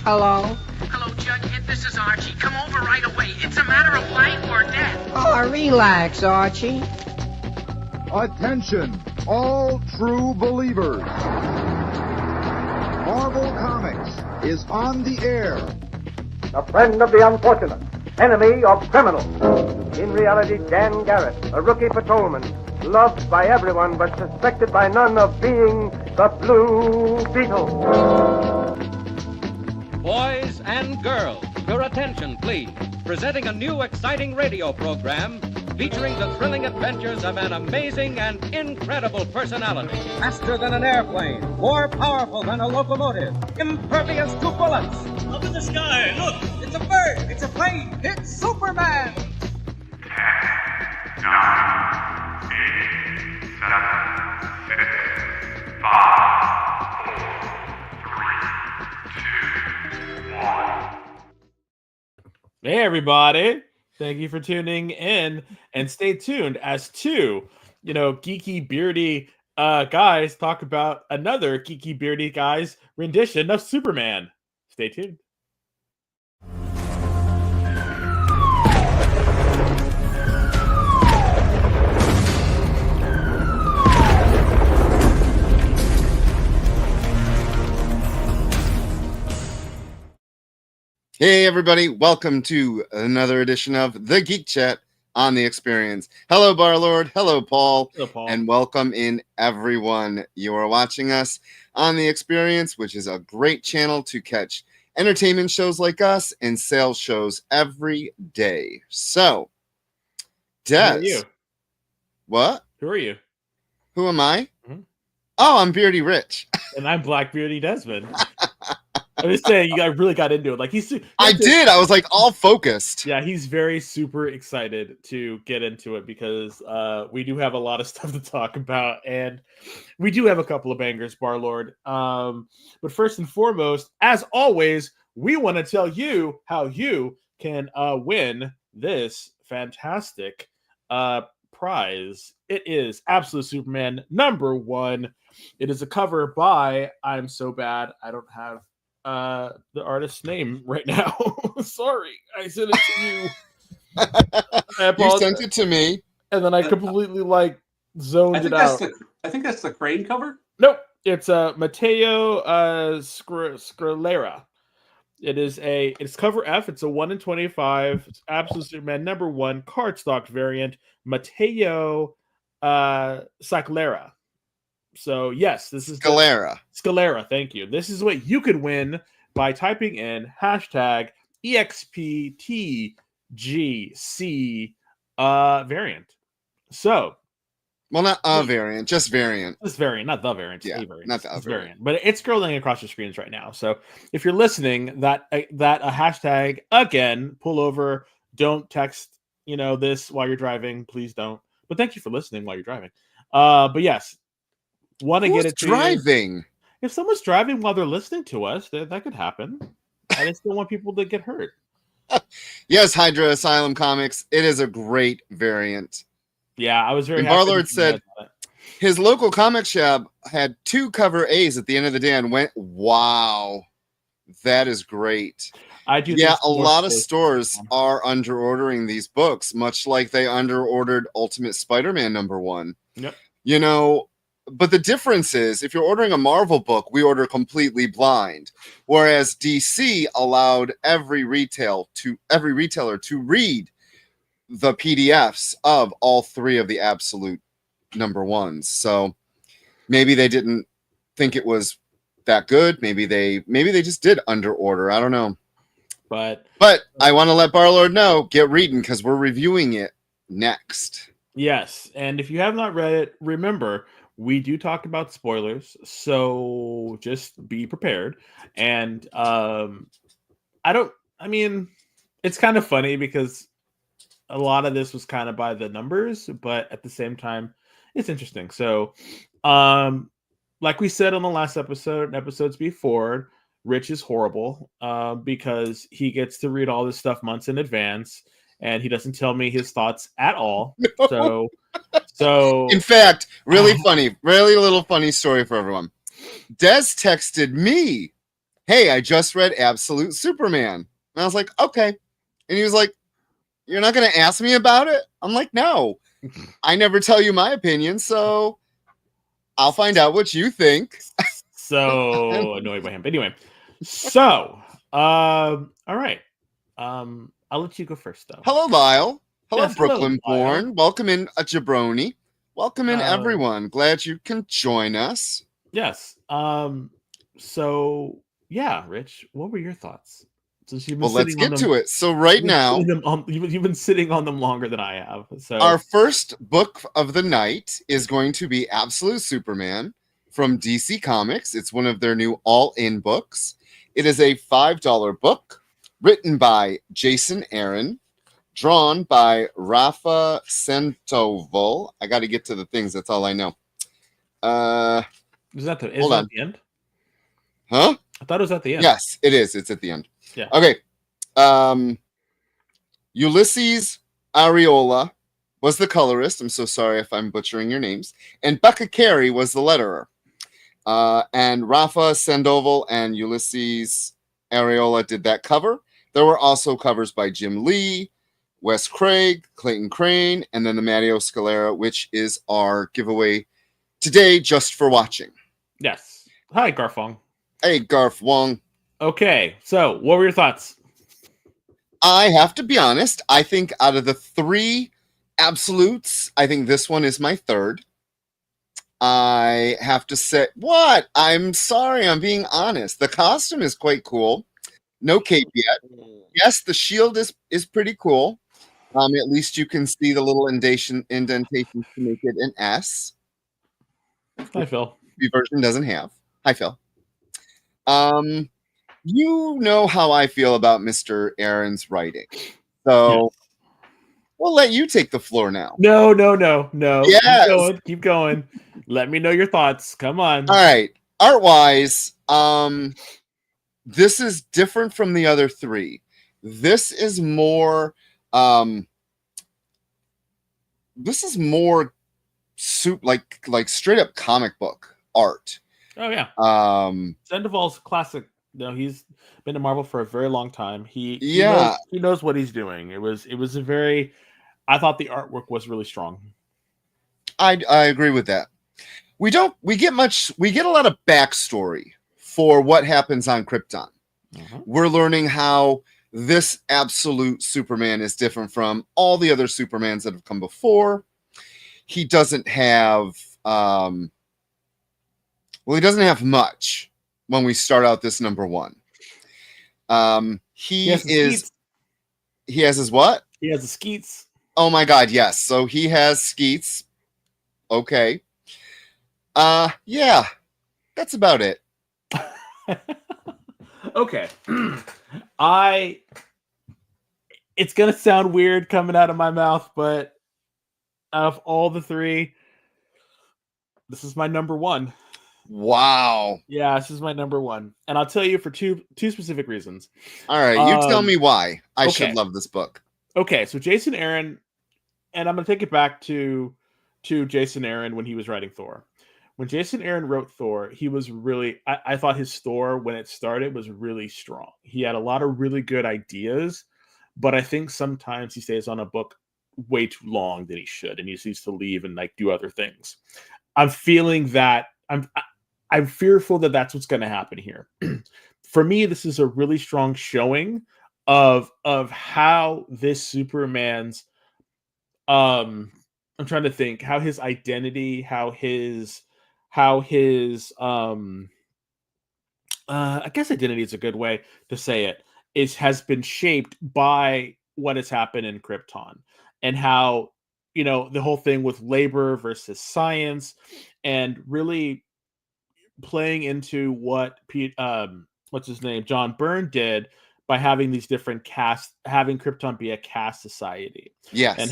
Hello? Hello, Jughead. This is Archie. Come over right away. It's a matter of life or death. Oh, relax, Archie. Attention, all true believers. Marvel Comics is on the air. A friend of the unfortunate, enemy of criminals. In reality, Dan Garrett, a rookie patrolman, loved by everyone but suspected by none of being the Blue Beetle. Boys and girls, your attention, please. Presenting a new exciting radio program featuring the thrilling adventures of an amazing and incredible personality. Faster than an airplane, more powerful than a locomotive, impervious to bullets. Up in the sky, look! It's a bird, it's a plane, it's Superman! 10, 9, 8, 7, 6, 5, 4, 3, 2, 1. Hey, everybody. Thank you for tuning in, and stay tuned as two, geeky, beardy guys talk about another geeky, beardy guys rendition of Superman. Stay tuned. Hey everybody, welcome to another edition of the Geek Chat on the Experience. Hello Barlord, hello Paul, and welcome in everyone. You are watching us on the Experience, which is a great channel to catch entertainment shows like us and sales shows every day. So, Des. Who are you? What? Who are you? Who am I? Mm-hmm. Oh, I'm Beardy Rich. And I'm Black Beardy Desmond. I'm just saying, you guys really got into it. Like I did. I was like all focused. Yeah, he's very super excited to get into it because we do have a lot of stuff to talk about, and we do have a couple of bangers, Barlord. But first and foremost, as always, we want to tell you how you can win this fantastic prize. It is Absolute Superman #1. It is a cover by I'm So Bad I Don't Have the artist's name right now. Sorry, I sent it to you. You sent it to me, and then I completely zoned it out. I think that's the Crane cover. Nope, it's Matteo Scalera. It's cover F. It's a 1 in 25. It's Absolute Superman #1 cardstock variant. Matteo Scalera. So yes, this is Scalera. Thank you. This is what you could win by typing in #EXPTGC variant. So, well, not a variant, just variant. This variant, not the variant. Yeah, variant. not the variant. But it's scrolling across your screens right now. So if you're listening, that a hashtag again, pull over. Don't text this while you're driving. Please don't. But thank you for listening while you're driving. But yes. Want to get it to driving you. If someone's driving while they're listening to us, that could happen. I just don't want people to get hurt. Yes, Hydra Asylum Comics. It is a great variant. Yeah, I was very happy. Barlord said his local comic shop had 2 cover A's at the end of the day and went, wow, that is great. I do. Yeah, a lot of stores are under ordering these books, much like they under ordered Ultimate Spider-Man #1. Yep. But the difference is, if you're ordering a Marvel book, we order completely blind, whereas DC allowed every retailer to read the PDFs of all 3 of the Absolute #1s. So maybe they didn't think it was that good. Maybe they just did under order. I don't know. But I want to let Barlord know, get reading because we're reviewing it next. Yes, and if you have not read it, remember. We do talk about spoilers, so just be prepared. And it's kind of funny because a lot of this was kind of by the numbers, but at the same time, it's interesting. So, like we said on the last episode and episodes before, Rich is horrible because he gets to read all this stuff months in advance, and he doesn't tell me his thoughts at all. No. So in fact, really funny, really little funny story for everyone. Des texted me hey, I just read Absolute Superman. And I was like, okay. And he was like, you're not going to ask me about it? I'm like, no, I never tell you my opinion. So I'll find out what you think. So annoyed by him. But anyway, so all right. I'll let you go first, though. Hello, Lyle. Hello, Yes, hello, Brooklyn Lyle. born. Welcome in, a jabroni. Welcome in, everyone. Glad you can join us. Yes. So yeah, Rich, what were your thoughts? Since you've been Well, let's sitting on get them, to it. So right now, you've been sitting on them longer than I have. So our first book of the night is going to be Absolute Superman from DC Comics. It's one of their new all-in books. It is a $5 book written by Jason Aaron, drawn by Rafa Sandoval. I got to get to the things. That's all I know. is that the end? Huh? I thought it was at the end. Yes, it is. It's at the end. Yeah. Okay. Ulysses Areola was the colorist. I'm so sorry if I'm butchering your names. And Becca Carey was the letterer. And Rafa Sandoval and Ulysses Areola did that cover. There were also covers by Jim Lee, Wes Craig, Clayton Crane, and then the Matteo Scalera, which is our giveaway today just for watching. Yes. Hi, Garfong. Hey, Garf Wong. Okay, so what were your thoughts? I have to be honest. I think out of the three absolutes, I think this one is my third. I have to say, what? I'm sorry, I'm being honest. The costume is quite cool. No cape yet. Yes, the shield is pretty cool. At least you can see the little indentations to make it an S. Hi, Phil. The version doesn't have. Hi, Phil. You know how I feel about Mr. Aaron's writing. So we'll let you take the floor now. No. Yes. Keep going. Let me know your thoughts. Come on. All right. Art-wise, this is different from the other three. This is more like straight up comic book art. Oh yeah. Sandoval's classic. No, he's been in Marvel for a very long time. He knows what he's doing. It was a very. I thought the artwork was really strong. I agree with that. We get a lot of backstory for what happens on Krypton. We're learning how this absolute Superman is different from all the other Supermans that have come before. He doesn't have he doesn't have much when we start out this number one. He has his what? He has the skeets. Oh my god, yes. So he has skeets. Okay. Yeah. That's about it. Okay. It's gonna sound weird coming out of my mouth, but out of all the three, this is my number one. Wow. Yeah, this is my number one. And I'll tell you for two specific reasons. All right, you tell me why I should love this book. Okay, so Jason Aaron, and I'm going to take it back to Jason Aaron when he was writing Thor. When Jason Aaron wrote Thor, he was really, I thought his Thor, when it started, was really strong. He had a lot of really good ideas, but I think sometimes he stays on a book way too long than he should, and he just needs to leave and like do other things. I'm feeling that, I'm fearful that that's what's going to happen here. For me, this is a really strong showing of how this Superman's I'm trying to think how his identity, how his I guess identity is a good way to say it, has been shaped by what has happened in Krypton, and how, you know, the whole thing with labor versus science, and really playing into what what's his name, John Byrne did by having these different castes, having Krypton be a caste society. Yes. And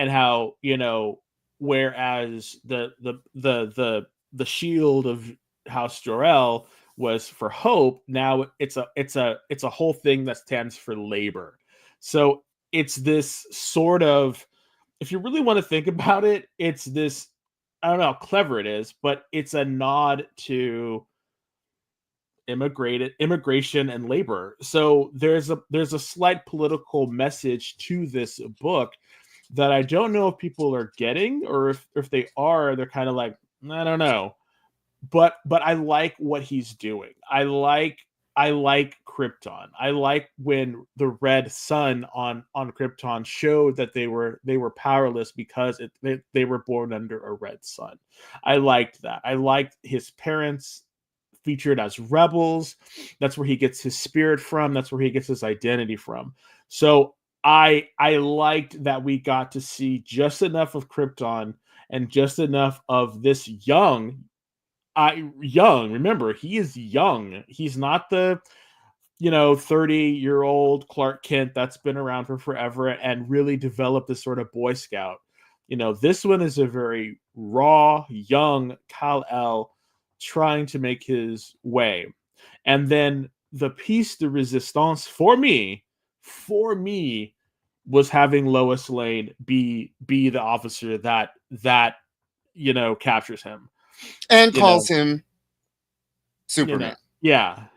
how, you know, whereas the shield of House Jor-El was for hope, now it's a whole thing that stands for labor. So it's this sort of, if you really want to think about it, it's this, I don't know how clever it is, but it's a nod to immigration and labor. So there's a slight political message to this book that I don't know if people are getting, or if they are, they're kind of like, I don't know. But I like what he's doing. I like Krypton. I like when the red sun on Krypton showed that they were powerless because they were born under a red sun. I liked that. I liked his parents featured as rebels. That's where he gets his spirit from. That's where he gets his identity from. So I liked that we got to see just enough of Krypton and just enough of this young. Remember, he is young. He's not the 30-year-old Clark Kent that's been around for forever and really developed this sort of Boy Scout. This one is a very raw, young Kal-El trying to make his way. And then the piece de resistance for me was having Lois Lane be the officer that captures him and calls him Superman. Yeah.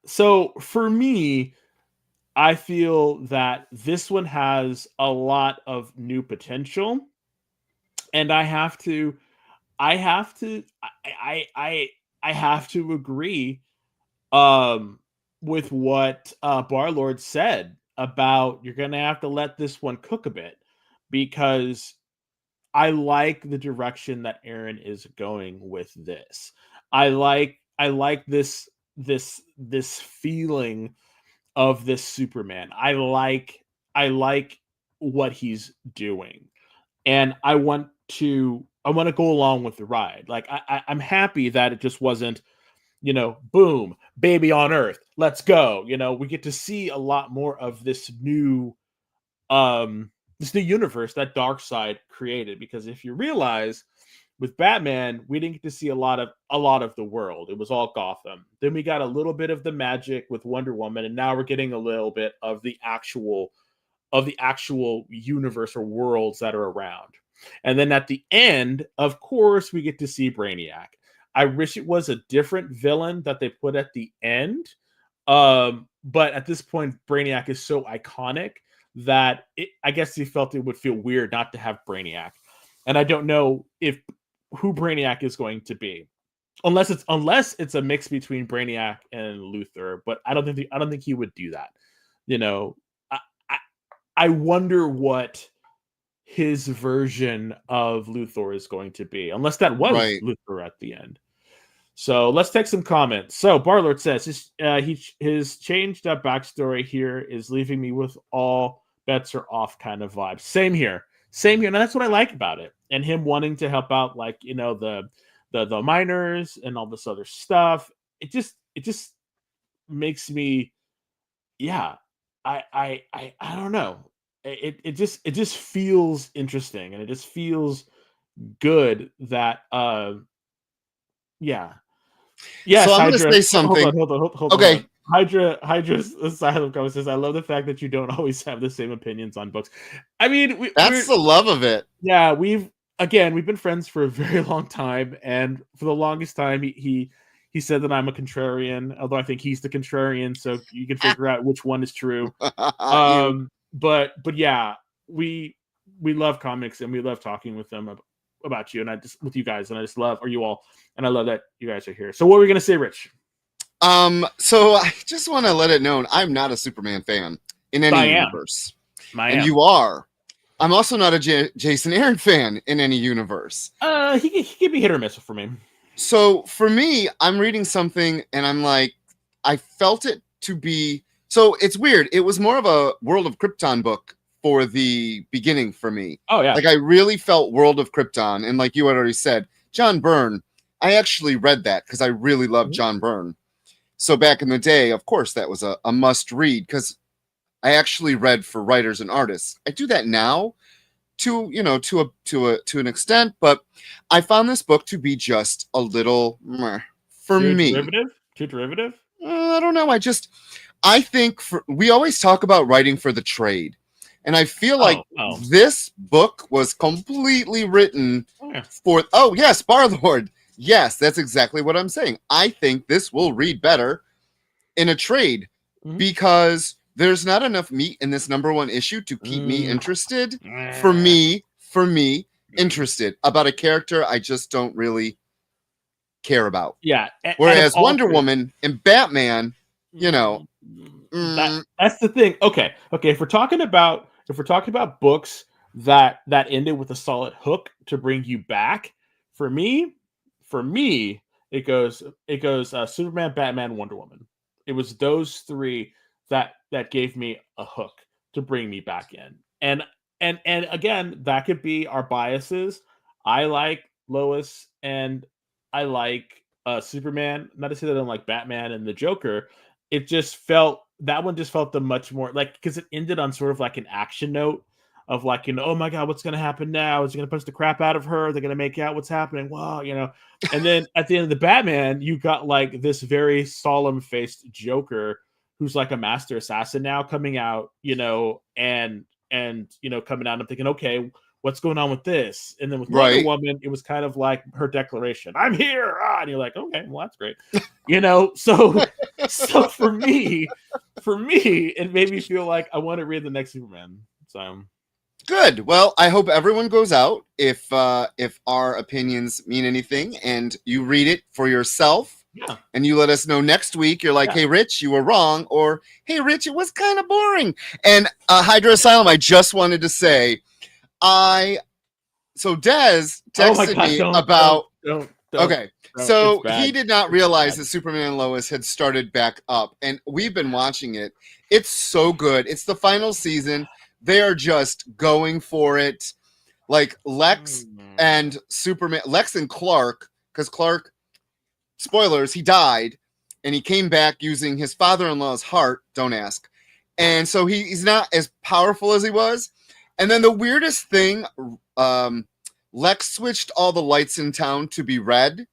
So for me, I feel that this one has a lot of new potential, and I have to agree with what Barlord said about you're going to have to let this one cook a bit, because I like the direction that Aaron is going with this. I like this feeling of this Superman. I like what he's doing, and I want to go along with the ride. Like I'm happy that it just wasn't, boom, baby on Earth, let's go. We get to see a lot more of this new universe that Darkseid created, because if you realize with Batman, we didn't get to see a lot of the world. It was all Gotham. Then we got a little bit of the magic with Wonder Woman, and now we're getting a little bit of the actual universe or worlds that are around. And then at the end, of course, we get to see Brainiac. I wish it was a different villain that they put at the end. But at this point, Brainiac is so iconic that I guess he felt it would feel weird not to have Brainiac. And I don't know who Brainiac is going to be, unless it's a mix between Brainiac and Luthor. But I don't think he would do that. I wonder what his version of Luthor is going to be, unless that was right. Luthor at the end. So let's take some comments. So Barlord says his changed up backstory here is leaving me with all bets are off kind of vibe. Same here. And that's what I like about it. And him wanting to help out, like, the miners and all this other stuff. It just makes me, I don't know. It just feels interesting, and it just feels good that yeah. Yes, so I'm Hydra, gonna say something. Hold on. Okay. Hydra's asylum comment says, I love the fact that you don't always have the same opinions on books. I mean, that's the love of it. Yeah, we've been friends for a very long time, and for the longest time he said that I'm a contrarian, although I think he's the contrarian, so you can figure out which one is true. But yeah, we love comics, and we love talking with them about you, and I just with you guys, and I just love, or you all, and I love that you guys are here. So what were we gonna say, Rich? So I just want to let it known I'm not a Superman fan in any universe. And you are. I'm also not a Jason Aaron fan in any universe. He can be hit or miss for me. So for me, I'm reading something and I'm like, I felt it to be, so it's weird. It was more of a World of Krypton book for the beginning for me. Oh yeah. Like I really felt World of Krypton. And like you had already said, John Byrne, I actually read that because I really love John Byrne. So back in the day, of course, that was a must read because I actually read for writers and artists. I do that now to an extent, but I found this book to be just a little for me. Too derivative? I don't know. I think we always talk about writing for the trade. And I feel like this book was completely written for, yes, Barlord. Yes, that's exactly what I'm saying. I think this will read better in a trade because there's not enough meat in this number one issue to keep me interested. For me, interested about a character I just don't really care about. Yeah. Whereas Wonder Woman and Batman, you know, that's the thing. Okay. If we're talking about books that ended with a solid hook to bring you back, for me, it goes Superman, Batman, Wonder Woman. It was those three that gave me a hook to bring me back in. And again, that could be our biases. I like Lois and I like Superman. Not to say that I don't like Batman and the Joker. It just felt the much more like, because it ended on sort of like an action note of like, you know, oh my God, what's going to happen now? Is he going to punch the crap out of her? They're going to make out what's happening. Wow, you know. And then at the end of the Batman, you got like this very solemn faced Joker who's like a master assassin now coming out, you know, and you know, coming out. I'm thinking, okay, what's going on with this? And then with Wonder Woman, it was kind of like her declaration, I'm here. And you're like, okay, well, that's great. You know, so for me, it made me feel like I want to read the next Superman. So good. Well, I hope everyone goes out if our opinions mean anything and you read it for yourself. Yeah. And you let us know next week. You're like, hey, Rich, you were wrong. Or, hey, Rich, it was kind of boring. And Hydra Asylum, I just wanted to say, so Dez texted me about. So he did not realize that Superman and Lois had started back up, and we've been watching it. It's so good. It's the final season. They are just going for it. Like Lex and Superman, Lex and Clark, because Clark, spoilers, he died, and he came back using his father-in-law's heart. Don't ask. And so he's not as powerful as he was. And then the weirdest thing, Lex switched all the lights in town to be red,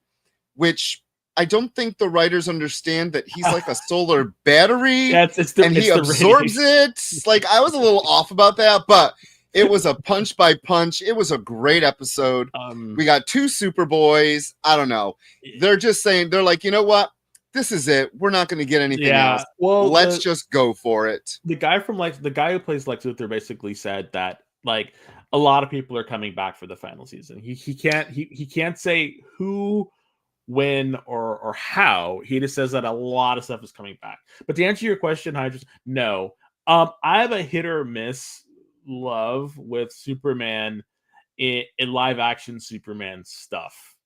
which I don't think the writers understand that he's like a solar battery, and he absorbs it. Like, I was a little off about that, but it was a punch by punch. It was a great episode. We got two Superboys. I don't know. They're just saying, they're like, you know what? This is it. We're not going to get anything else. Well, let's just go for it. The guy who plays Lex Luthor basically said that, like, a lot of people are coming back for the final season. He can't say who, when, or how. He just says that a lot of stuff is coming back. But to answer your question, Hydra, no. I have a hit or miss love with Superman in live action Superman stuff.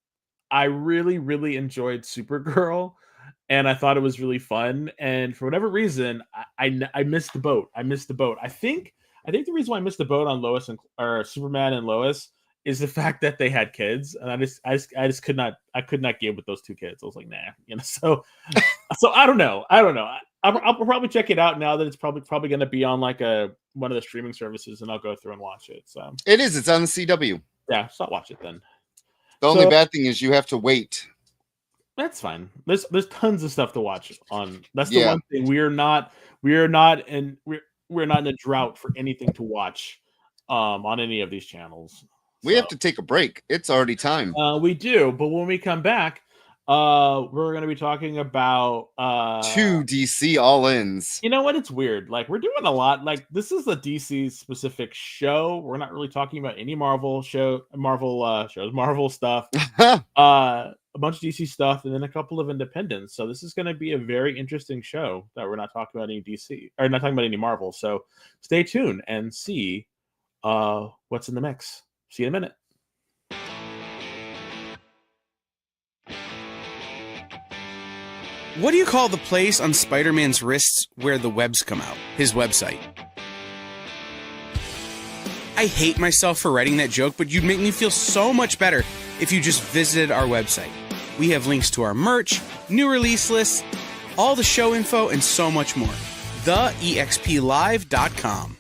I really, really enjoyed Supergirl, and I thought it was really fun. And for whatever reason, I missed the boat. I think the reason why I missed the boat on or Superman and Lois is the fact that they had kids, and I just could not get with those two kids. I was like, nah, you know. So I don't know. I'll probably check it out now that it's probably going to be on like one of the streaming services, and I'll go through and watch it. So it is. It's on the CW. Yeah, so I'll watch it then. The only bad thing is you have to wait. That's fine. There's tons of stuff to watch on. That's the one thing. We're not in a drought for anything to watch on any of these channels. We have to take a break. It's already time. We do, but when we come back, we're going to be talking about 2 DC all-ins. You know what? It's weird. Like, we're doing a lot. Like, this is a DC specific show. We're not really talking about any Marvel shows, Marvel stuff, a bunch of DC stuff, and then a couple of independents. So this is going to be a very interesting show that we're not talking about any DC or not talking about any Marvel. So stay tuned and see what's in the mix. See you in a minute. What do you call the place on Spider-Man's wrists where the webs come out? His website. I hate myself for writing that joke, but you'd make me feel so much better if you just visited our website. We have links to our merch, new release lists, all the show info, and so much more. TheEXPLive.com.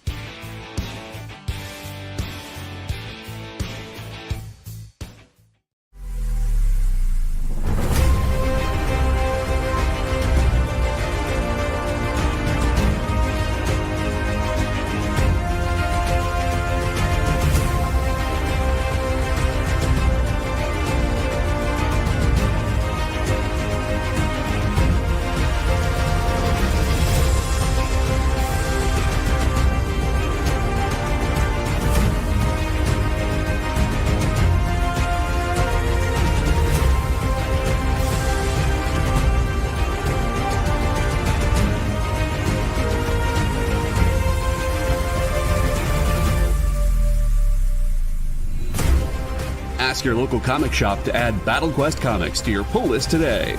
Ask your local comic shop to add Battle Quest comics to your pull list today.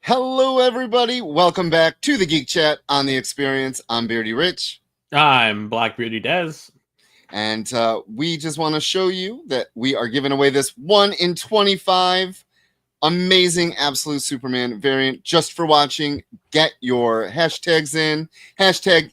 Hello, everybody. Welcome back to the Geek Chat on the Experience. I'm Beardy Rich. I'm Black Beauty Dez. And we just want to show you that we are giving away this 1 in 25 amazing Absolute Superman variant just for watching. Get your hashtags in. Hashtag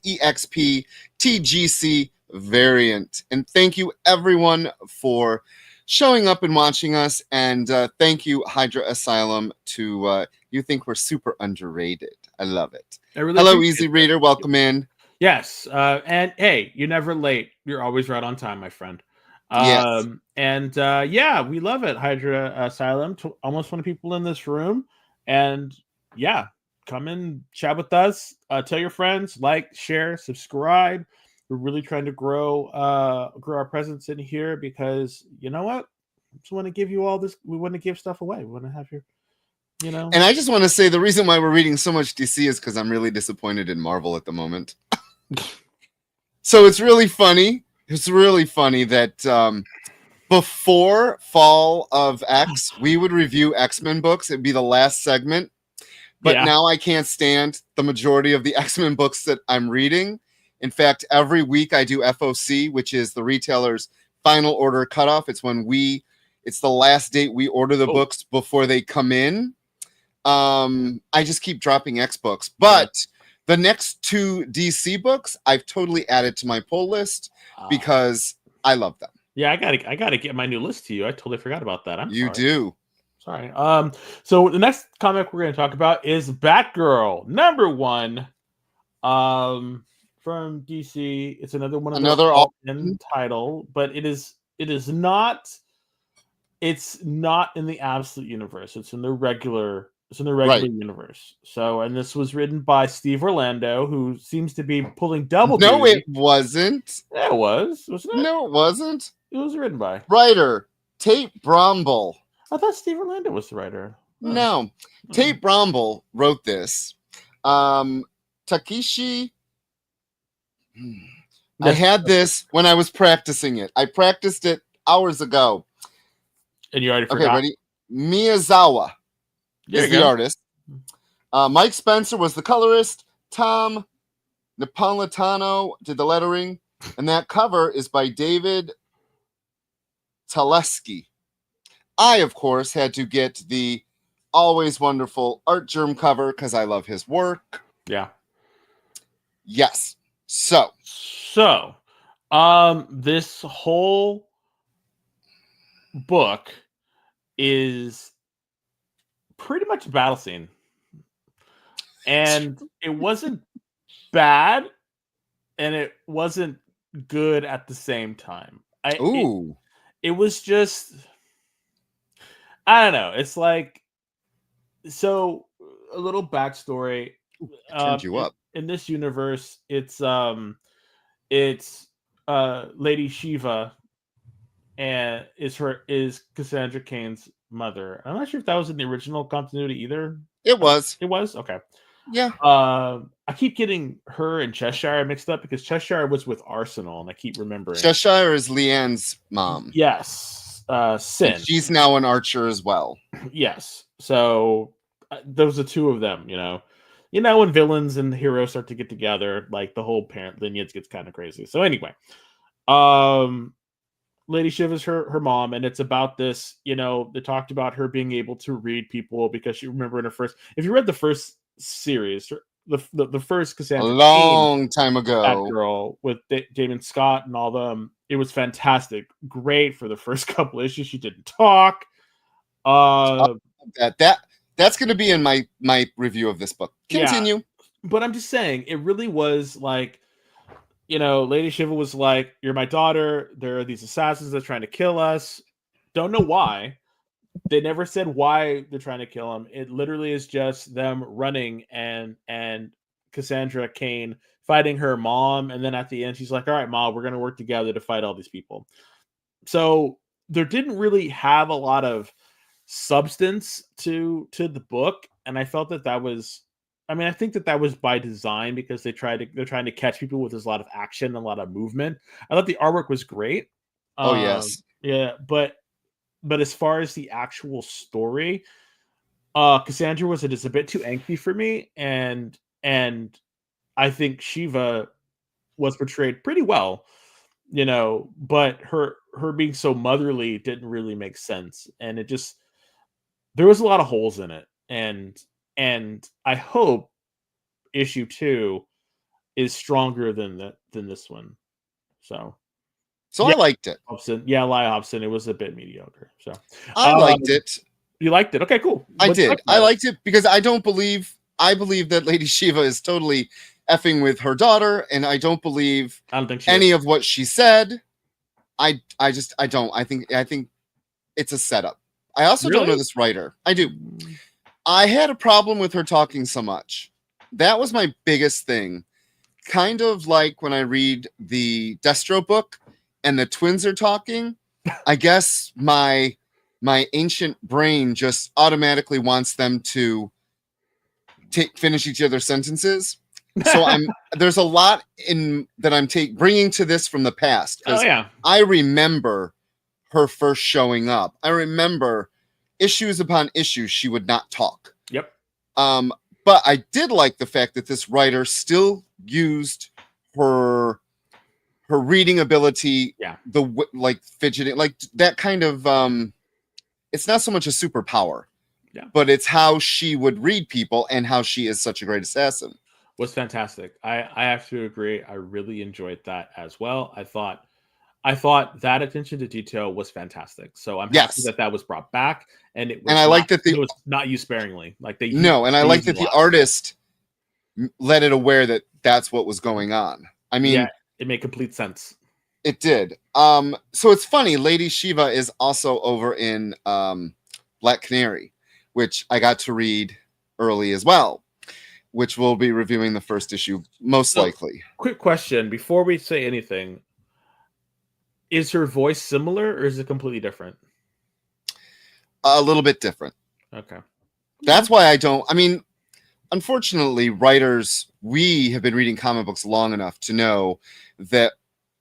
EXPTGC variant. And thank you, everyone, for showing up and watching us. And thank you, Hydra Asylum, to you think we're super underrated. I love it. Hello, Easy Reader. Welcome in. Yes. And hey, you're never late. You're always right on time, my friend. Yes. And yeah, we love it, Hydra Asylum. Almost 20 people in this room. And yeah, come and chat with us. Tell your friends, like, share, subscribe. We're really trying to grow our presence in here because you know what? We just want to give you all this. We want to give stuff away. We want to have your, you know. And I just want to say the reason why we're reading so much DC is because I'm really disappointed in Marvel at the moment. So it's really funny. It's really funny that before Fall of X, we would review X-Men books. It'd be the last segment. But now I can't stand the majority of the X-Men books that I'm reading. In fact, every week I do FOC, which is the retailer's final order cutoff. It's when it's the last date we order the books before they come in. I just keep dropping X books. But the next 2 DC books, I've totally added to my pull list because I love them. Yeah, I gotta get my new list to you. I totally forgot about that. You do. Sorry. So the next comic we're going to talk about is Batgirl #1. From DC. It's another one of another all-in title, but it's not in the Absolute universe. It's in the regular universe. So, and this was written by Steve Orlando, who seems to be pulling double duty. No, it wasn't. Yeah, it was. Wasn't it? No, it wasn't. It was written by writer Tate Bromble. I thought Steve Orlando was the writer. No, Tate Bromble wrote this. Takeshi. I had this when I was practicing it. I practiced it hours ago. And you already forgot. Okay, ready? Miyazawa is the artist. Mike Spencer was the colorist. Tom Napolitano did the lettering. And that cover is by David Teleski. I, of course, had to get the always wonderful Art Germ cover because I love his work. Yeah. Yes. So, this whole book is pretty much a battle scene. And it wasn't bad and it wasn't good at the same time. It was just, I don't know. It's like, so a little backstory. Turned you up. In this universe, it's Lady Shiva, and is Cassandra Cain's mother. I'm not sure if that was in the original continuity either. It was. It was? Okay. Yeah. I keep getting her and Cheshire mixed up because Cheshire was with Arsenal, and I keep remembering. Cheshire is Leanne's mom. Yes. Sin. And she's now an archer as well. Yes. So those are 2 of them, you know. You know, when villains and heroes start to get together, like the whole parent lineage gets kind of crazy. So anyway, Lady Shiva's her mom, and it's about this, you know, they talked about her being able to read people because she remember in her first, if you read the first series, the first A Cassandra Cain long time ago. Batgirl with Damon Scott and all them. It was fantastic. Great for the first couple issues. She didn't talk. That's going to be in my review of this book. Continue. Yeah, but I'm just saying, it really was like, Lady Shiva was like, "You're my daughter. There are these assassins that are trying to kill us. Don't know why. They never said why they're trying to kill him. It literally is just them running and Cassandra Cain fighting her mom, and then at the end she's like, "All right, Mom, we're going to work together to fight all these people." So there didn't really have a lot of substance to the book, and I felt that was. I mean, I think that was by design because they're trying to catch people with a lot of action and a lot of movement. I thought the artwork was great. Oh yes, yeah, but as far as the actual story, Cassandra was just a bit too angsty for me, and I think Shiva was portrayed pretty well, but her being so motherly didn't really make sense, and it just there was a lot of holes in it, and I hope issue 2 is stronger than this one. So yeah, I liked it. Hobson, yeah, Eli Hobson. It was a bit mediocre. So I liked it. You liked it? Okay, cool. I did. I liked it because I believe that Lady Shiva is totally effing with her daughter, and I don't believe any of what she said. I don't. I think it's a setup. I also don't know this writer. I do. I had a problem with her talking so much. That was my biggest thing. Kind of like when I read the Destro book and the twins are talking. I guess my ancient brain just automatically wants them to finish each other's sentences. So there's a lot in that I'm bringing to this from the past. Oh yeah. I remember her first showing up. I remember issues upon issues she would not talk. Yep. But I did like the fact that this writer still used her reading ability. Yeah. Like fidgeting, like that kind of it's not so much a superpower. Yeah. But it's how she would read people and how she is such a great assassin. Was fantastic. I have to agree. I really enjoyed that as well. I thought that attention to detail was fantastic. So I'm happy that was brought back, and it was. And I like that it was not used sparingly. Like they. I like that the artist let it aware that that's what was going on. I mean, yeah, it made complete sense. It did. So it's funny. Lady Shiva is also over in Black Canary, which I got to read early as well, which we'll be reviewing the first issue most likely. Quick question before we say anything. Is her voice similar or is it completely different? A little bit different. Okay. That's why I mean, unfortunately, writers, we have been reading comic books long enough to know that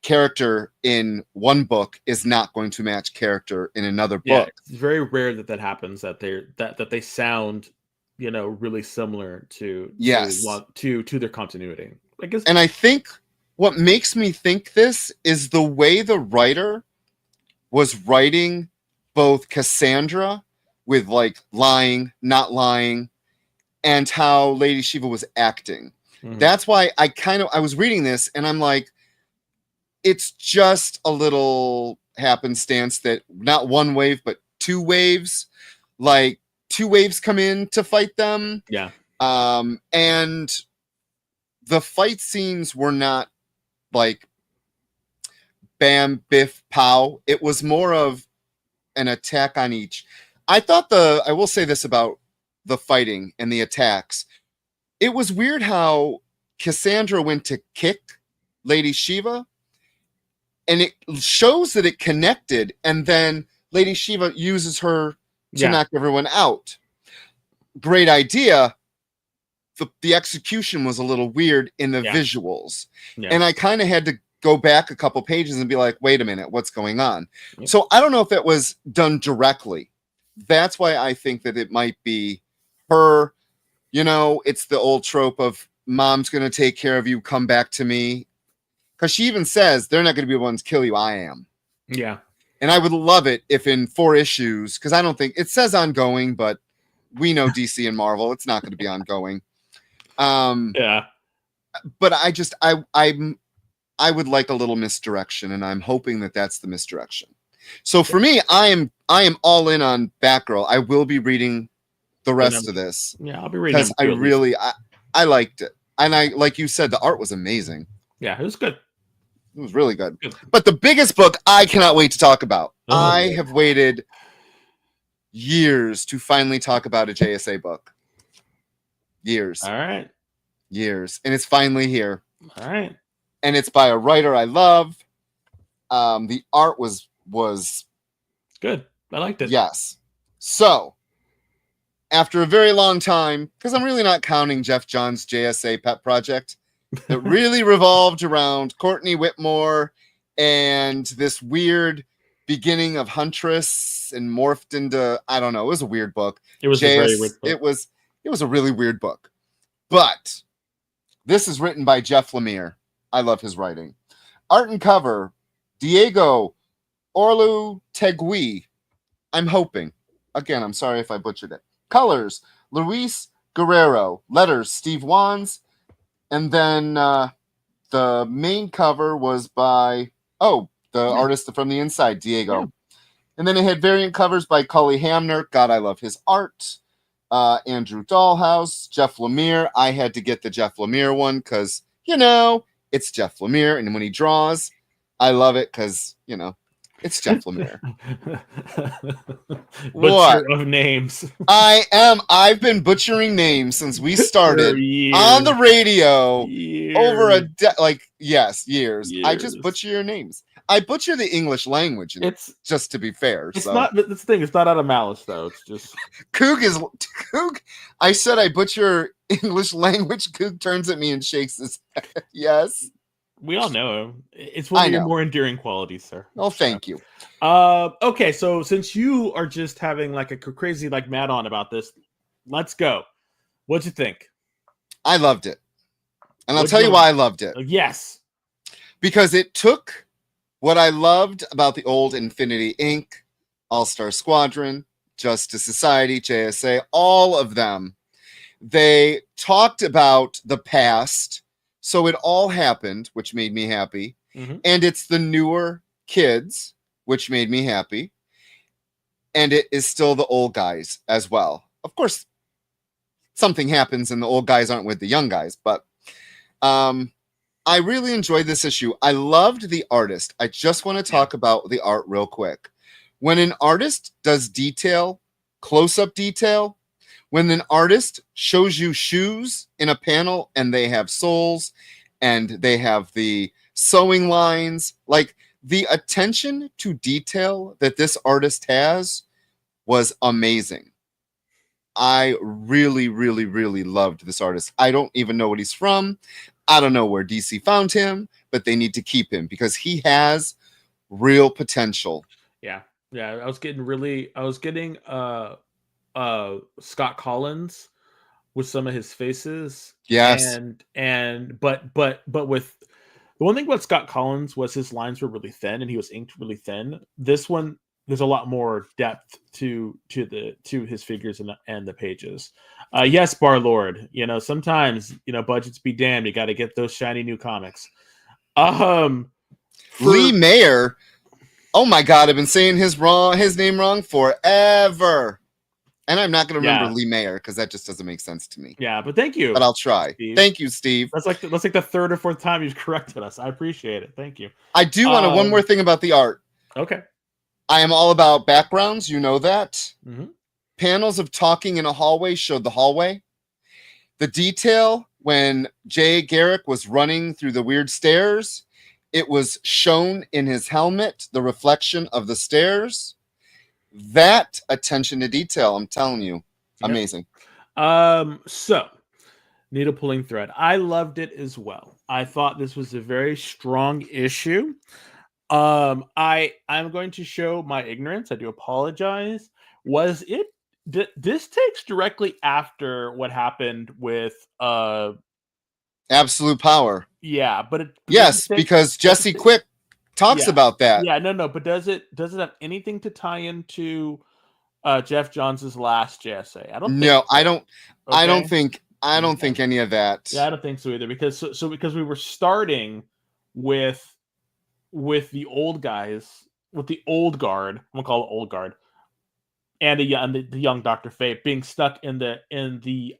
character in one book is not going to match character in another book. It's very rare that happens, that they sound, really similar to their continuity. I guess. And I think what makes me think this is the way the writer was writing both Cassandra with like lying, not lying, and how Lady Shiva was acting. Mm-hmm. That's why I was reading this and I'm like, it's just a little happenstance that not one wave, but two waves, like two waves come in to fight them. Yeah. And the fight scenes were not like bam, biff, pow. It was more of an attack on each. I will say this about the fighting and the attacks. It was weird how Cassandra went to kick Lady Shiva and it shows that it connected, and then Lady Shiva uses her to knock everyone out. Great idea. The execution was a little weird in the visuals. Yeah. And I kind of had to go back a couple pages and be like, wait a minute, what's going on? Yeah. So I don't know if that was done directly. That's why I think that it might be her, it's the old trope of mom's going to take care of you, come back to me. Because she even says they're not going to be the ones to kill you, I am. Yeah. And I would love it if in 4 issues, because I don't think, it says ongoing, but we know DC and Marvel, it's not going to be ongoing. Yeah. But I would like a little misdirection, and I'm hoping that that's the misdirection. So for me, I am all in on Batgirl. I will be reading the rest of this. Yeah, I'll be reading because I liked it, and I like you said, the art was amazing. Yeah, it was good. It was really good. But the biggest book I cannot wait to talk about. Oh. I have waited years to finally talk about a JSA book. Years. All right. Years, and it's finally here. All right. And it's by a writer I love. The art was good. I liked it. Yes. So, after a very long time, because I'm really not counting Jeff Johns' JSA pet project, that really revolved around Courtney Whitmore and this weird beginning of Huntress and morphed into, I don't know, it was a weird book. It was a very weird book. It was a really weird book. But this is written by Jeff Lemire. I love his writing. Art and cover, Diego Orlutegui. I'm hoping. Again, I'm sorry if I butchered it. Colors, Luis Guerrero. Letters, Steve Wands. And then the main cover was by, the artist from the inside, Diego. Yeah. And then it had variant covers by Cully Hamner. God, I love his art. Andrew Dahlhaus, Jeff Lemire. I had to get the Jeff Lemire one because, it's Jeff Lemire. And when he draws, I love it because, it's Jeff Lemire. Butcher of names. I've been butchering names since we started on the radio over years. I just butcher your names. I butcher the English language. It's just to be fair. It's not the thing. It's not out of malice though. It's just Coog. I said I butcher English language. Coog turns at me and shakes his head. Yes. We all know it's one of your more endearing qualities, sir. Oh, thank you. Okay, so since you are just having like a crazy mad on about this, let's go. What'd you think? I loved it, and I'll tell you why I loved it. Yes, because it took what I loved about the old Infinity Inc., All-Star Squadron, Justice Society, JSA, all of them. They talked about the past. So it all happened, which made me happy. Mm-hmm. And it's the newer kids, which made me happy. And it is still the old guys as well. Of course, something happens and the old guys aren't with the young guys. But I really enjoyed this issue. I loved the artist. I just want to talk about the art real quick. When an artist does detail, close-up detail, when an artist shows you shoes in a panel and they have soles and they have the sewing lines, like the attention to detail that this artist has was amazing. I really, really, really loved this artist. I don't even know what he's from. I don't know where DC found him, but they need to keep him because he has real potential. Yeah. I was getting Scott Collins with some of his faces. Yes. But with the one thing about Scott Collins was his lines were really thin and he was inked really thin. This one, there's a lot more depth to his figures and the pages. Yes, Bar Lord. Sometimes budgets be damned. You got to get those shiny new comics. Lee Mayer. Oh my God, I've been saying his name wrong forever. And I'm not going to remember Lee Mayer because that just doesn't make sense to me. Yeah, but thank you. But I'll try. Steve. Thank you, Steve. That's like the third or fourth time you've corrected us. I appreciate it. Thank you. I do want one more thing about the art. Okay. I am all about backgrounds. You know that. Mm-hmm. Panels of talking in a hallway showed the hallway. The detail when Jay Garrick was running through the weird stairs, it was shown in his helmet, the reflection of the stairs. That attention to detail, I'm telling you, amazing. So needle pulling thread. I loved it as well. I thought this was a very strong issue. I'm going to show my ignorance. I do apologize. Was it this takes directly after what happened with Absolute Power? Yeah, but because Jesse Quick talks about that. Yeah, no, but does it have anything to tie into Jeff Johns' last JSA? I don't think I don't think any of that. Yeah, I don't think so either. Because because we were starting with the old guys, with the old guard. I'm gonna call it old guard, and the young Dr. Fate being stuck in the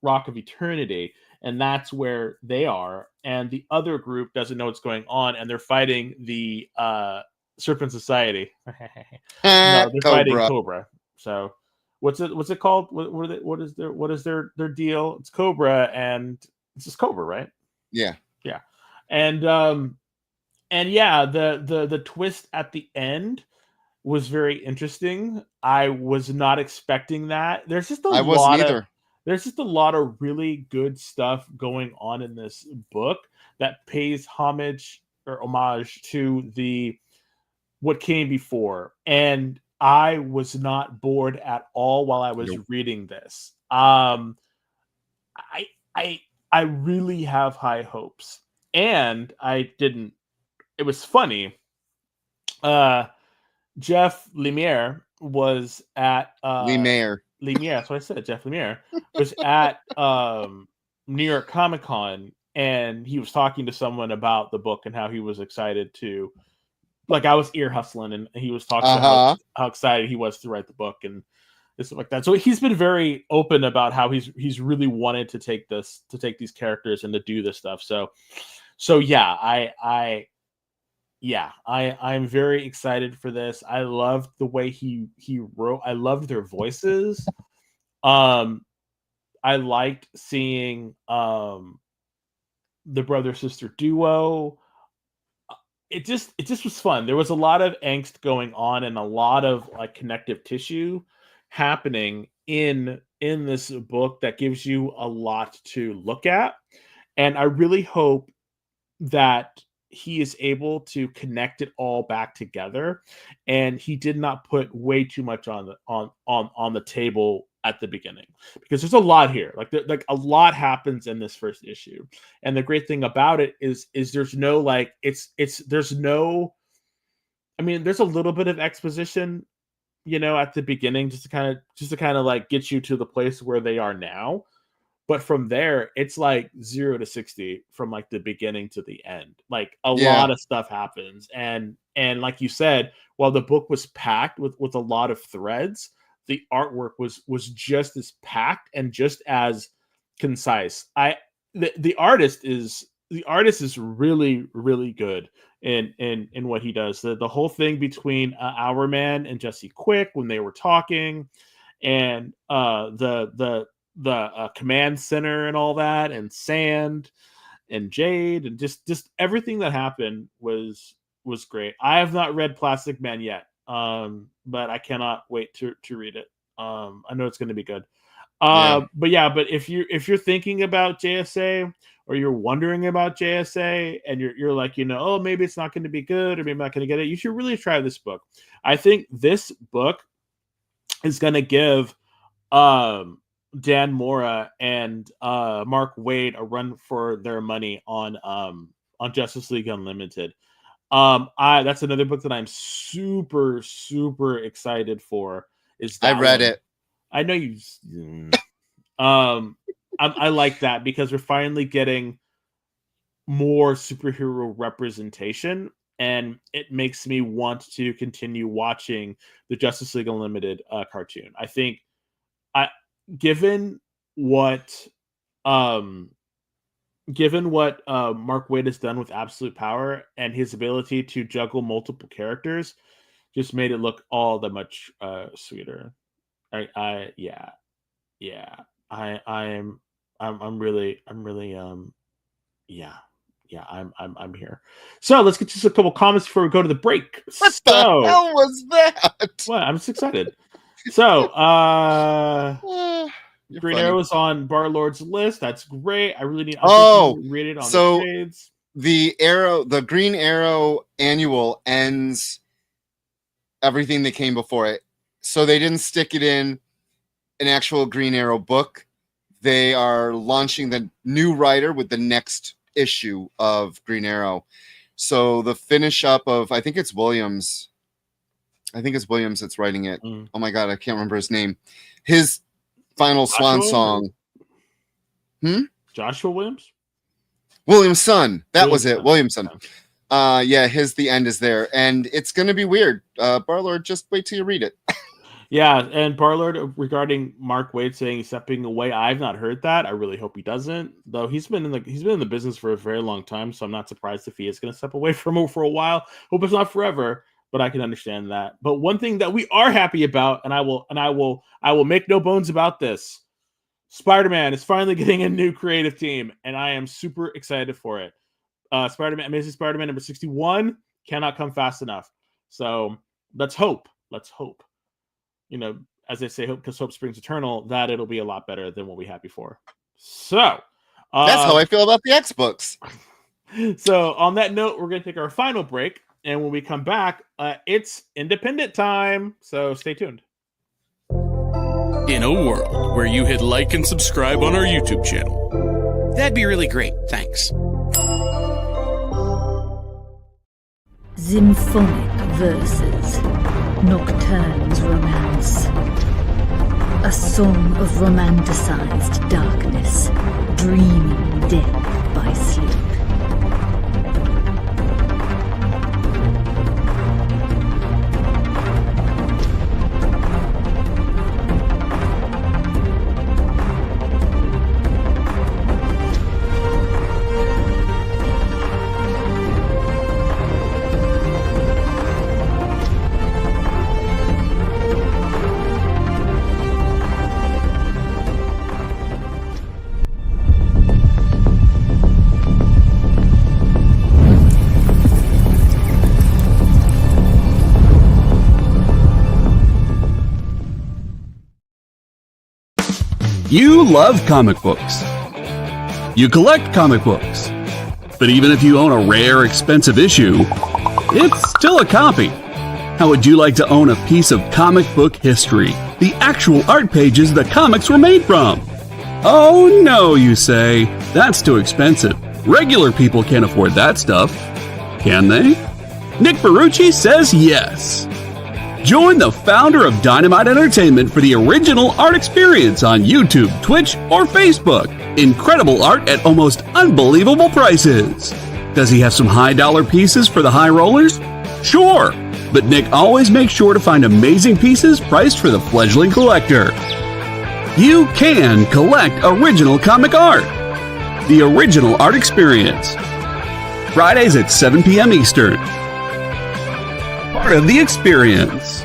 Rock of Eternity, and that's where they are. And the other group doesn't know what's going on, and they're fighting the Serpent Society. No, they're fighting Cobra. So what's it called? What is their deal? It's Cobra, and it's just Cobra, right? Yeah. Yeah. And yeah, the twist at the end was very interesting. I was not expecting that. There's just I wasn't either. There's just a lot of really good stuff going on in this book that pays homage to the what came before. And I was not bored at all while I was reading this. I really have high hopes. And I didn't. It was funny. Jeff Lemire was at Lemire. That's what I said. Jeff Lemire was at New York Comic Con, and he was talking to someone about the book and how he was excited to. Like, I was ear hustling, and he was talking about how excited he was to write the book and stuff like that. So he's been very open about how he's really wanted to take these characters and to do this stuff. So yeah, I'm very excited for this. I loved the way he wrote. I loved their voices. I liked seeing the brother sister duo. It just was fun. There was a lot of angst going on and a lot of like connective tissue happening in this book that gives you a lot to look at. And I really hope that he is able to connect it all back together, and he did not put way too much on the table at the beginning, because there's a lot here. Like a lot happens in this first issue, and the great thing about it is there's no like there's no. I mean, there's a little bit of exposition, at the beginning, just to kind of like get you to the place where they are now. But from there, it's like 0 to 60 from like the beginning to the end. Like a lot of stuff happens. And like you said, while the book was packed with a lot of threads, the artwork was just as packed and just as concise. The artist is really, really good in what he does. The whole thing between Hourman and Jesse Quick when they were talking, and the command center and all that, and Sand and Jade, and just everything that happened was great. I have not read Plastic Man yet, but I cannot wait to read it. I know it's going to be good. But if you're thinking about JSA, or you're wondering about JSA, and you're like, oh, maybe it's not going to be good, or maybe I'm not going to get it, you should really try this book. I think this book is going to give Dan Mora and Mark Waid a run for their money on Justice League Unlimited. That's another book that I'm super, super excited for. I read it. I know you. I like that, because we're finally getting more superhero representation, and it makes me want to continue watching the Justice League Unlimited cartoon. I think, given what Mark Waid has done with Absolute Power, and his ability to juggle multiple characters, just made it look all that much sweeter. I'm here. So let's get just a couple comments before we go to the break. What the hell was that? Well, I'm just excited. So, Green Arrow is on Barlord's list. That's great. I really need to read it on the trades. The Green Arrow annual ends everything that came before it. So they didn't stick it in an actual Green Arrow book. They are launching the new writer with the next issue of Green Arrow. So the finish up of, I think it's Williams that's writing it. Oh my God, I can't remember his name. His final swan song. Joshua Williams? Williamson. That was it. Williamson. Williamson. Yeah, the end is there. And it's going to be weird. Barlord, just wait till you read it. Yeah, and Barlord, regarding Mark Waid saying he's stepping away, I've not heard that. I really hope he doesn't. Though he's been in the business for a very long time, so I'm not surprised if he is going to step away from it for a while. Hope it's not forever, but I can understand that. But one thing that we are happy about, and I will make no bones about this, Spider-Man is finally getting a new creative team, and I am super excited for it. Amazing Spider-Man number 61 cannot come fast enough. So let's hope. As they say, because hope springs eternal, that it'll be a lot better than what we had before. So that's how I feel about the X-Books. So on that note, we're going to take our final break. And when we come back, it's independent time. So stay tuned. In a world where you hit like and subscribe on our YouTube channel, that'd be really great. Thanks. Symphonic verses, Nocturne's romance. A song of romanticized darkness, dreaming death by sleep. You love comic books. You collect comic books. But even if you own a rare, expensive issue, it's still a copy. How would you like to own a piece of comic book history? The actual art pages the comics were made from? Oh no, you say. That's too expensive. Regular people can't afford that stuff. Can they? Nick Barucci says yes. Join the founder of Dynamite Entertainment for the original art experience on YouTube, Twitch, or Facebook. Incredible art at almost unbelievable prices. Does he have some high-dollar pieces for the high rollers? Sure, but Nick always makes sure to find amazing pieces priced for the fledgling collector. You can collect original comic art. The original art experience. Fridays at 7 p.m. Eastern. Part of the experience.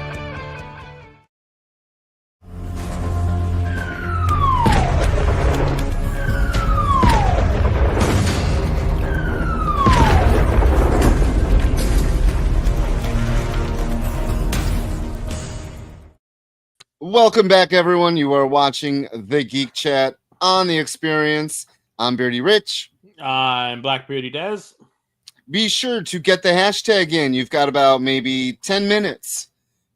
Welcome back, everyone. You are watching the Geek Chat on the Experience. I'm Beardy Rich. I'm Black Beardy Dez. Be sure to get the hashtag in. You've got about maybe 10 minutes.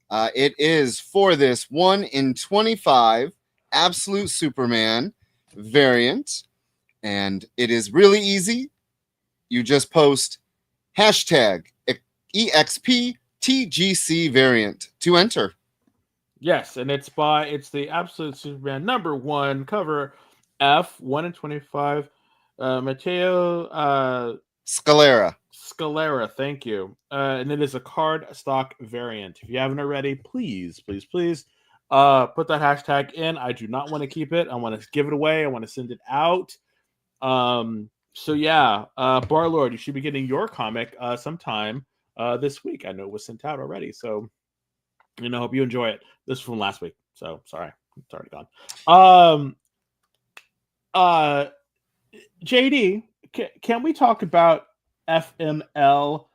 It is for this 1 in 25 Absolute Superman variant. And it is really easy. You just post hashtag EXPTGC variant to enter. Yes, and it's the Absolute Superman #1 cover F 1 in 25 Matteo Scalera, thank you. And it is a card stock variant. If you haven't already, please put that hashtag in. I do not want to keep it. I want to give it away. I want to send it out. So yeah, Barlord, you should be getting your comic sometime this week. I know it was sent out already, so I hope you enjoy it. This is from last week, so sorry, it's already gone. JD, can we talk about FML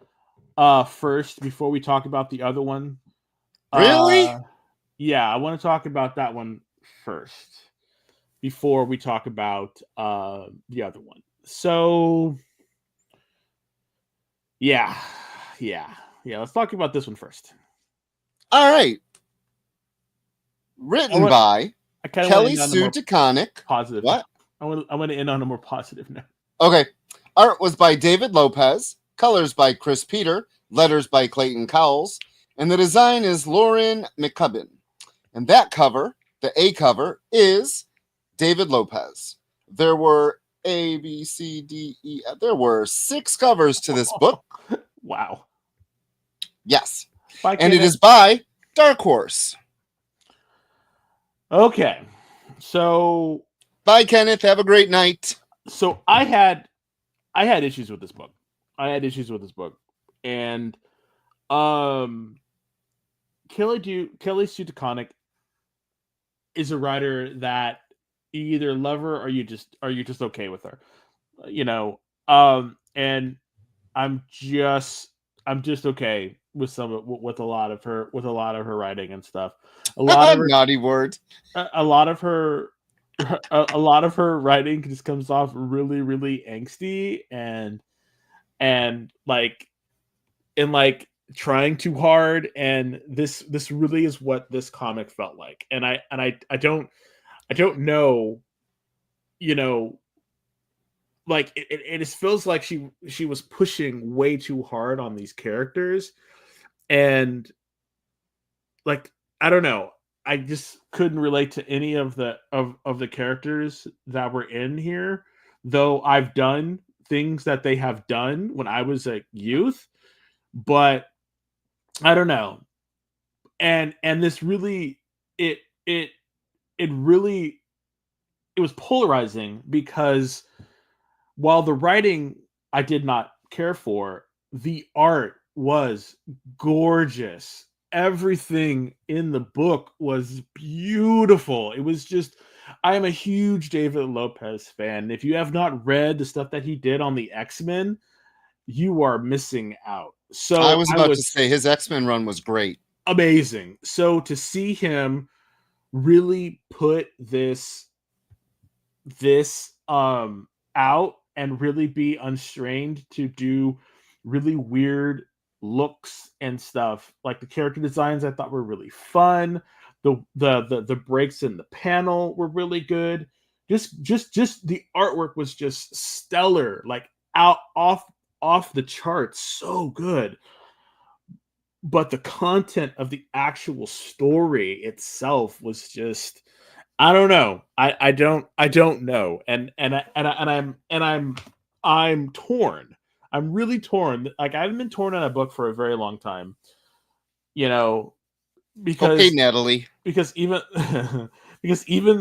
first before we talk about the other one? Really? Yeah, I want to talk about that one first before we talk about the other one. So yeah. Let's talk about this one first. All right. Written by Kelly Sue DeConnick. Positive. What? I want to end on a more positive note. Okay. Art was by David Lopez. Colors by Chris Peter. Letters by Clayton Cowles. And the design is Lauren McCubbin. And that cover, the A cover, is David Lopez. there were A, B, C, D, E. There were 6 covers to this book. Wow. Yes. Bye, and it Kenneth. is by Dark Horse. Okay. So bye, Kenneth. Have a great night. So I had issues with this book. And Kelly Sue DeConnick is a writer that you either love her or you're just okay with her. And I'm just okay with with a lot of her writing and stuff. A lot of her, naughty word. A lot of her writing just comes off really, really angsty and trying too hard. And this really is what this comic felt like. And I don't know, like it just feels like she was pushing way too hard on these characters, and like I don't know, I just couldn't relate to any of the characters that were in here, though I've done things that they have done when I was a youth, but I don't know. And this really it was polarizing, because while the writing I did not care for, the art was gorgeous. Everything in the book was beautiful. It was just, I am a huge David Lopez fan. If you have not read the stuff that he did on the X-Men, you are missing out. So I was about to say his X-Men run was great. Amazing. So to see him really put this out and really be unstrained to do really weird looks and stuff, like the character designs I thought were really fun. The breaks in the panel were really good. Just the artwork was just stellar, like off the charts, so good. But the content of the actual story itself was just, I don't know. I don't know. I'm torn. I'm really torn. Like, I haven't been torn on a book for a very long time. Because okay, Natalie. Because even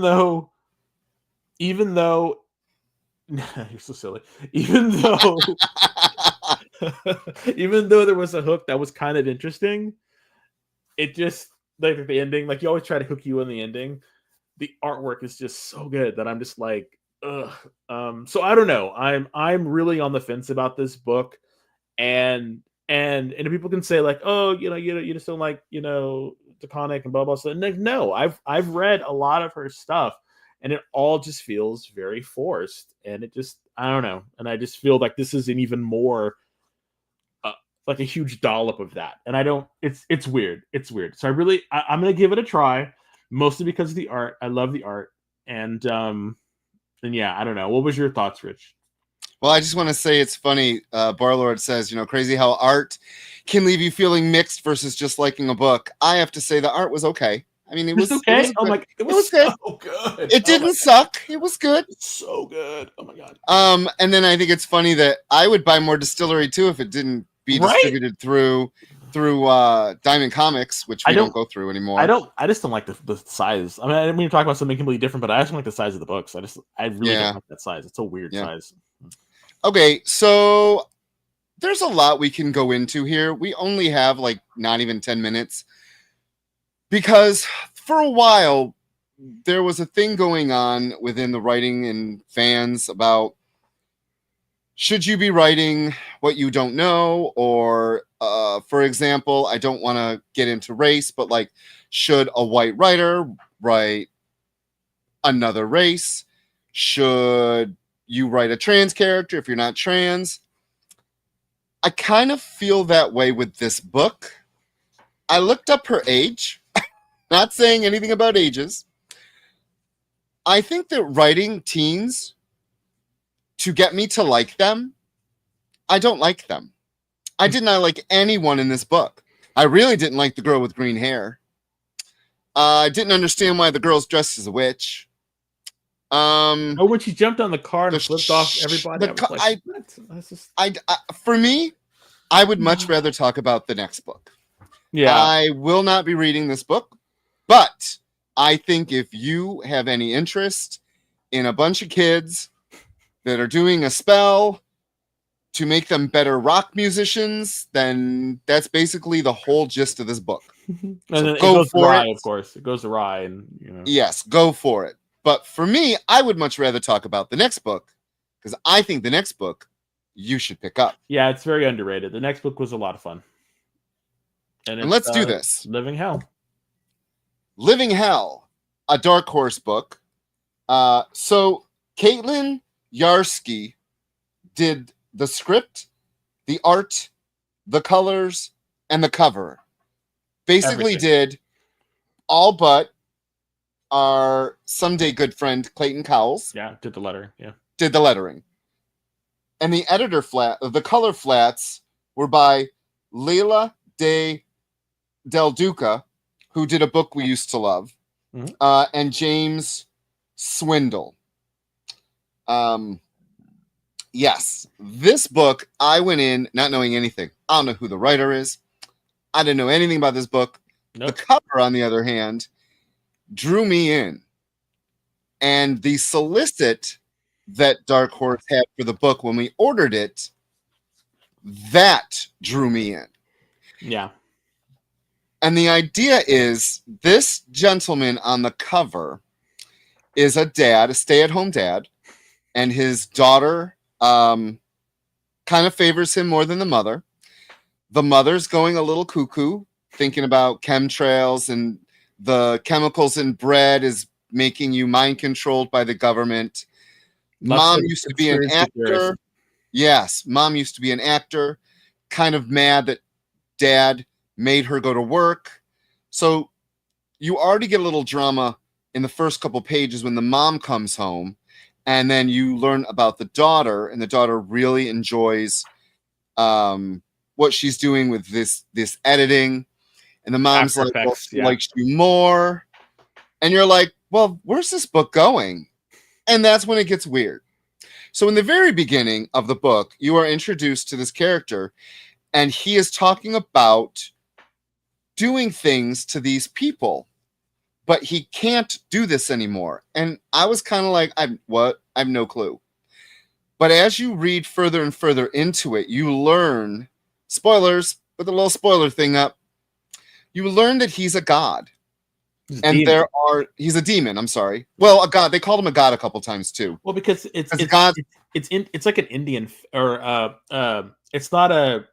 though you're so silly. Even though there was a hook that was kind of interesting, it just, like, at the ending, like, you always try to hook you in the ending. The artwork is just so good that I'm just like, ugh. So I don't know. I'm really on the fence about this book, and people can say, like, oh, you just don't like, DeConnick and blah blah. So no, I've read a lot of her stuff, and it all just feels very forced, and it just, I don't know, and I just feel like this is an even more like a huge dollop of that, and I don't. It's weird. It's weird. So I'm gonna give it a try. Mostly because of the art. I love the art. And yeah, I don't know. What was your thoughts, Rich? Well, I just want to say it's funny. Barlord says, crazy how art can leave you feeling mixed versus just liking a book. I have to say the art was okay. I mean, it was okay. It was good. So good. It didn't suck. It was good. So good. Oh my god. And then I think it's funny that I would buy more Distillery too if it didn't be distributed through Diamond Comics, which we don't go through anymore. I just don't like the size. I mean we're talking about something completely different, but I just don't like the size of the books. I really don't like that size. It's a weird size. Okay, so there's a lot we can go into here. We only have like not even 10 minutes, because for a while there was a thing going on within the writing and fans about, should you be writing what you don't know? Or, for example, I don't want to get into race, but like, should a white writer write another race? Should you write a trans character if you're not trans? I kind of feel that way with this book. I looked up her age, not saying anything about ages. I think that writing teens to get me to like them, I don't like them. I did not like anyone in this book. I really didn't like the girl with green hair. I didn't understand why the girl's dressed as a witch. Oh, when she jumped on the car and flipped off everybody, for me, I would much rather talk about the next book. Yeah. I will not be reading this book, but I think if you have any interest in a bunch of kids that are doing a spell to make them better rock musicians, then that's basically the whole gist of this book. And So then go it goes for awry, it. of course. It goes awry, and Yes, go for it. But for me, I would much rather talk about the next book because I think the next book you should pick up. Yeah, it's very underrated. The next book was a lot of fun. And let's do this. Living Hell. Living Hell, a Dark Horse book. So Caitlin Yarsky did the script, the art, the colors, and the cover. Basically Everything. did all but our someday good friend Clayton Cowles. Yeah, did the letter. Yeah. Did the lettering. And the the color flats were by Leila Del Duca, who did a book we used to love, and James Swindle. Yes, this book, I went in not knowing anything. I don't know who the writer is. I didn't know anything about this book. Nope. The cover, on the other hand, drew me in. And the solicit that Dark Horse had for the book when we ordered it, that drew me in. Yeah. And the idea is this gentleman on the cover is a dad, a stay-at-home dad, and his daughter kind of favors him more than the mother. The mother's going a little cuckoo, thinking about chemtrails and the chemicals in bread is making you mind controlled by the government. Mom used to be an actor. Yes, mom used to be an actor, kind of mad that dad made her go to work. So you already get a little drama in the first couple pages when the mom comes home, and then you learn about the daughter, and the daughter really enjoys what she's doing with this editing, and the mom's After like, well, Effects, she yeah. likes you more, and you're like, well, where's this book going? And that's when it gets weird. So in the very beginning of the book, you are introduced to this character, and he is talking about doing things to these people, but he can't do this anymore. And I was kind of like, I have no clue. But as you read further and further into it, you learn, spoilers, put the little spoiler thing up, you learn that he's a god. He's a demon, I'm sorry. Well, a god. They called him a god a couple times too. Well, because it's like an Indian or it's not a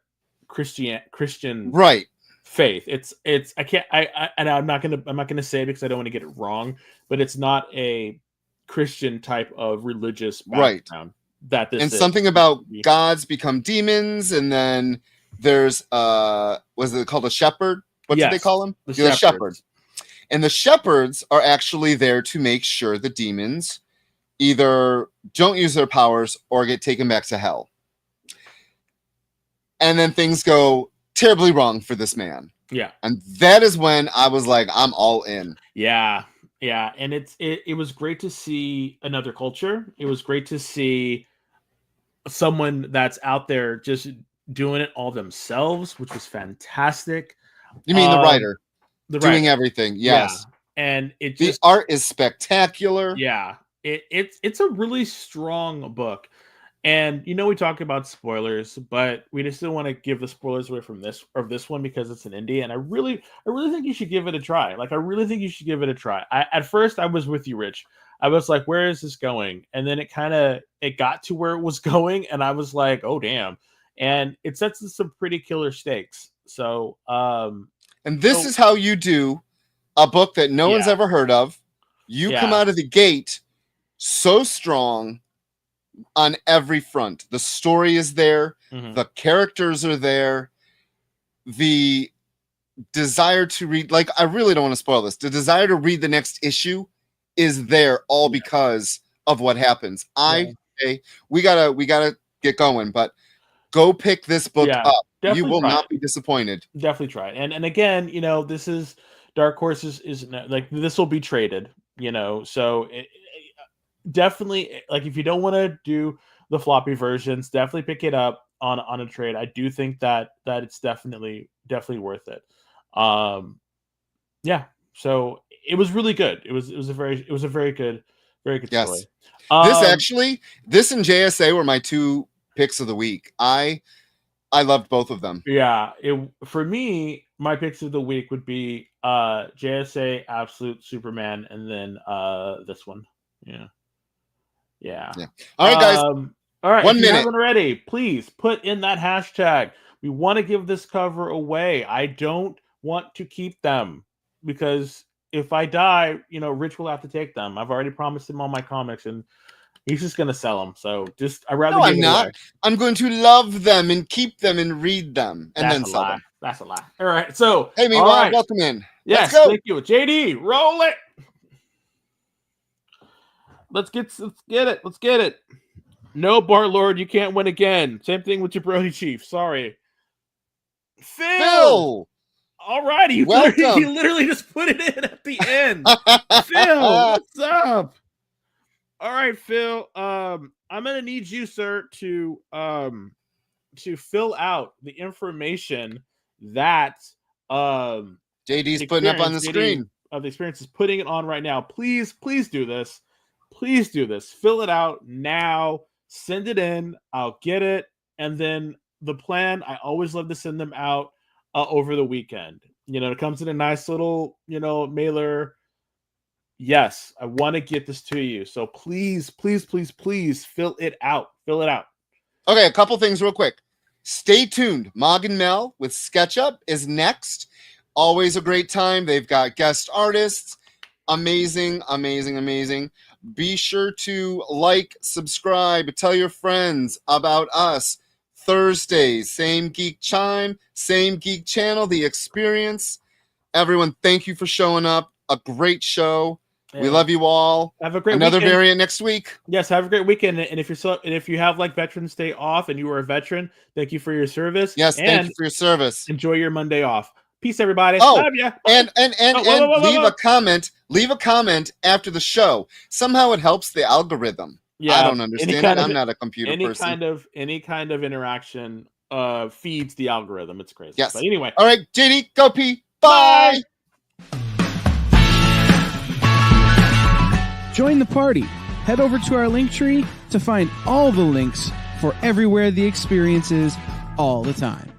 Christian right faith. It's I'm not gonna say it because I don't want to get it wrong, but it's not a Christian type of religious background. That this and is. Something about gods become demons, and then there's was it called a shepherd? What did they call him? The shepherd. And the shepherds are actually there to make sure the demons either don't use their powers or get taken back to hell. And then things go terribly wrong for this man. Yeah. And that is when I was like, I'm all in. Yeah. Yeah. And it was great to see another culture. It was great to see someone that's out there just doing it all themselves, which was fantastic. You mean the writer? Doing writer. Everything, yes. Yeah. And the art is spectacular. Yeah. It's a really strong book. And we talk about spoilers, but we just don't want to give the spoilers away from this one because it's an indie. And I really think you should give it a try. Like, I really think you should give it a try. At first I was with you, Rich. I was like, where is this going? And then it got to where it was going, and I was like, oh damn. And it sets some pretty killer stakes. So and this is how you do a book that no one's ever heard of. You come out of the gate so strong on every front. The story is there. Mm-hmm. The characters are there. The desire to read, like, I really don't want to spoil this. The desire to read the next issue is there all because of what happens. We gotta get going, but go pick this book up. You will not be disappointed. Definitely try it. And again, this is Dark Horse is like, this will be traded, so definitely, like, if you don't want to do the floppy versions, definitely pick it up on a trade. I do think that it's definitely worth it. Yeah. So it was really good. It was a very good Yes. story. This and JSA were my 2 picks of the week. I loved both of them. Yeah, for me, my picks of the week would be JSA Absolute Superman, and then this one. Yeah. All right, guys. All right. 1 if minute. you haven't already, please put in that hashtag. We want to give this cover away. I don't want to keep them because if I die, Rich will have to take them. I've already promised him all my comics, and he's just gonna sell them. So I'd rather. No, give I'm it not. away. I'm going to love them and keep them and read them and That's then a sell lie. them. That's a lie. All right. So Hey, all meanwhile, right. welcome in. Yes, Let's go. thank you, JD. Roll it. Let's get it. Let's get it. No, Bar Lord, you can't win again. Same thing with Jabroni Chief. Sorry, Phil. All righty, he literally just put it in at the end. Phil, what's up? All right, Phil. I'm gonna need you, sir, to fill out the information that JD's putting up on the screen. Of the experience is putting it on right now. Please do this. Please do this. Fill it out now. Send it in. I'll get it. And then the plan, I always love to send them out over the weekend. It comes in a nice little, mailer. Yes, I want to get this to you. So please fill it out. Fill it out. Okay, a couple things real quick. Stay tuned. Mog and Mel with SketchUp is next. Always a great time. They've got guest artists. Amazing. Be sure to like, subscribe, tell your friends about us. Thursdays, same Geek Chime, same Geek Channel, The Experience. Everyone, thank you for showing up. A great show. We love you all. Have a great Another weekend. variant next week. Yes, have a great weekend. And if you have like Veterans Day off and you were a veteran, thank you for your service. Yes, thank you for your service. Enjoy your Monday off. Peace, everybody. Oh, love ya. And leave a comment. Leave a comment after the show. Somehow it helps the algorithm. Yeah, I don't understand it. I'm not a computer person. Any kind of interaction feeds the algorithm. It's crazy. Yes. But anyway. All right, JD, go pee. Bye. Join the party. Head over to our link tree to find all the links for everywhere the experience is all the time.